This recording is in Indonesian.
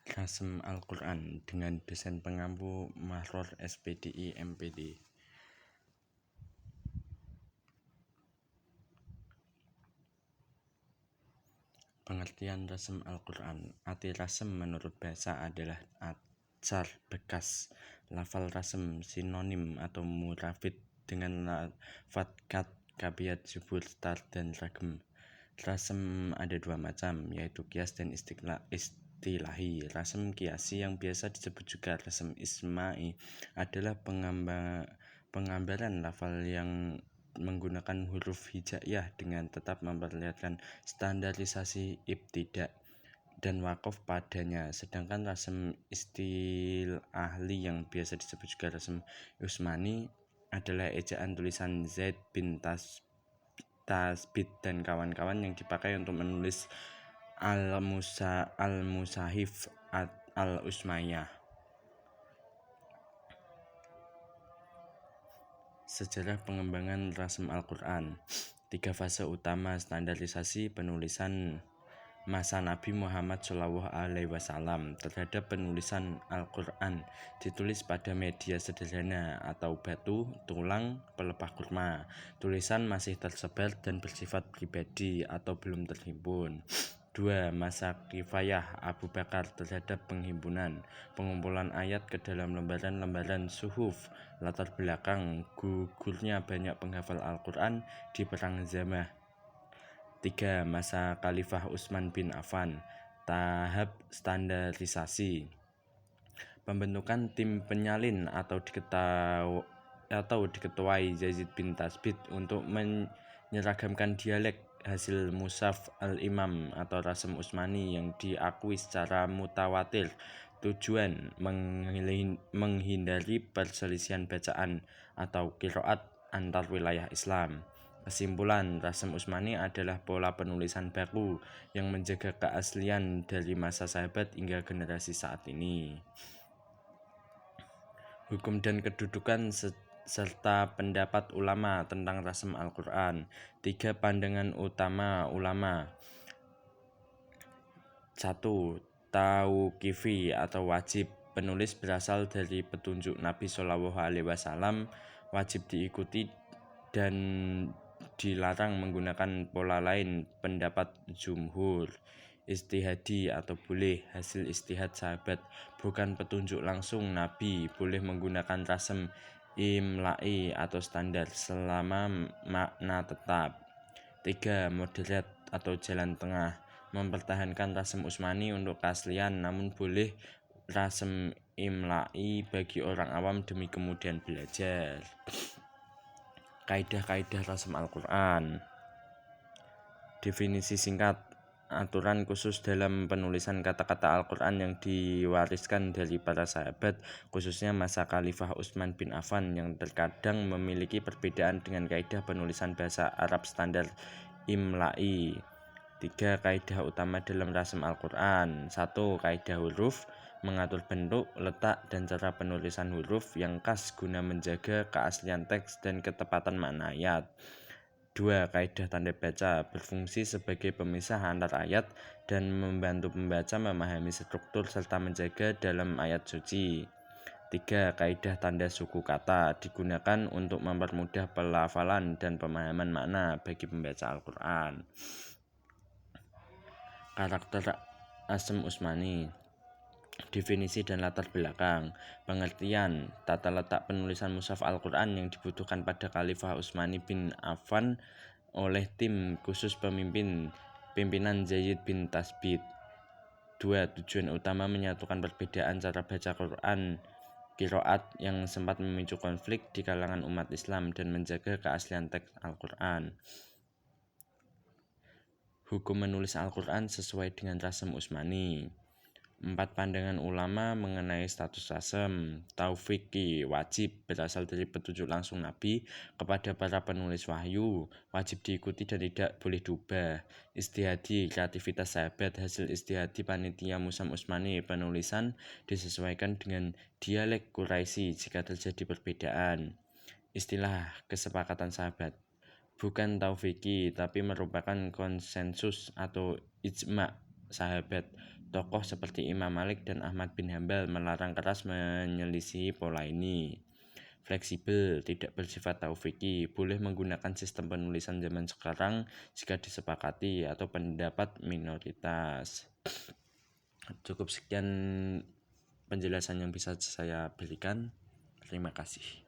Rasem Al-Quran dengan desain pengampu Mahror SPDI MPD. Pengertian rasem Al-Quran. Arti rasem menurut bahasa adalah acar bekas. Lafal rasem sinonim atau murafid dengan lafat kat, kabiat, zubur, tar, dan ragem. Rasem ada dua macam, yaitu kias dan istilahi. Rasem kiasi yang biasa disebut juga rasem isma'i adalah penggambaran lafal yang menggunakan huruf hijaiyah dengan tetap memperlihatkan standarisasi ibtidak dan wakof padanya. Sedangkan rasem istilahi yang biasa disebut juga rasem Usmani adalah ejaan tulisan Zaid bin Tasbit dan kawan-kawan yang dipakai untuk menulis al-musahif al-usmaiyah. Sejarah pengembangan rasem Al-Quran. 3 fase utama standarisasi penulisan masa Nabi Muhammad SAW terhadap penulisan Al-Quran ditulis pada media sederhana atau batu, tulang, pelepah kurma. Tulisan masih tersebar dan bersifat pribadi atau belum terhimpun. 2. Masa kifayah Abu Bakar terhadap pengumpulan ayat ke dalam lembaran-lembaran suhuf. Latar belakang gugurnya banyak penghafal Al-Quran di perang Zamah. 3. Masa Khalifah Utsman bin Affan. Tahap standarisasi. Pembentukan tim penyalin atau diketuai Yazid bin Tasbit untuk menyeragamkan dialek hasil Mushaf al-Imam atau rasem Utsmani yang diakui secara mutawatir. Tujuan menghindari perselisihan bacaan atau qiraat antar wilayah Islam. Kesimpulan, rasem Utsmani adalah pola penulisan baku yang menjaga keaslian dari masa sahabat hingga generasi saat ini. Hukum dan kedudukan serta pendapat ulama tentang rasem Al-Quran. 3 pandangan utama ulama. 1. Tauqifi atau wajib. Penulis berasal dari petunjuk Nabi SAW, wajib diikuti dan dilarang menggunakan pola lain. Pendapat jumhur. Istihadi atau boleh, hasil istihad sahabat, bukan petunjuk langsung Nabi. Boleh menggunakan rasem imla'i atau standar selama makna tetap. 3. Moderat atau jalan tengah. Mempertahankan rasem Utsmani untuk keaslian, namun boleh rasem imla'i bagi orang awam demi kemudian belajar. Kaidah-kaidah rasem Al-Quran. Definisi singkat. Aturan khusus dalam penulisan kata-kata Al-Quran yang diwariskan dari para sahabat, khususnya masa Khalifah Utsman bin Affan, yang terkadang memiliki perbedaan dengan kaidah penulisan bahasa Arab standar imla'i. 3 kaidah utama dalam rasem Al-Quran. 1. Kaidah huruf, mengatur bentuk, letak, dan cara penulisan huruf yang khas guna menjaga keaslian teks dan ketepatan makna ayat. 2. Kaidah tanda baca, berfungsi sebagai pemisah antar ayat dan membantu pembaca memahami struktur serta menjaga dalam ayat suci. 3. Kaidah tanda suku kata, digunakan untuk mempermudah pelafalan dan pemahaman makna bagi pembaca Al-Quran. Karakter rasem Utsmani. Definisi dan latar belakang. Pengertian, tata letak penulisan mushaf Al-Quran yang dibutuhkan pada Khalifah Utsman bin Affan oleh tim khusus pimpinan Zaid bin Tasbit. 2. Tujuan utama menyatukan perbedaan cara baca Quran qiraat yang sempat memicu konflik di kalangan umat Islam dan menjaga keaslian teks Al-Quran. Hukum menulis Al-Quran sesuai dengan rasem Utsmani. 4 pandangan ulama mengenai status rasem. Taufiqi, wajib, berasal dari petunjuk langsung Nabi kepada para penulis wahyu, wajib diikuti dan tidak boleh diubah. Istihadi, kreativitas sahabat, hasil istihadi panitia Musam Utsmani, penulisan disesuaikan dengan dialek Quraisy jika terjadi perbedaan. Istilah kesepakatan sahabat, bukan taufiqi tapi merupakan konsensus atau ijma' sahabat. Tokoh seperti Imam Malik dan Ahmad bin Hambal melarang keras menyelisihi pola ini. Fleksibel, tidak bersifat taufiki, boleh menggunakan sistem penulisan zaman sekarang jika disepakati atau pendapat minoritas. Cukup sekian penjelasan yang bisa saya berikan. Terima kasih.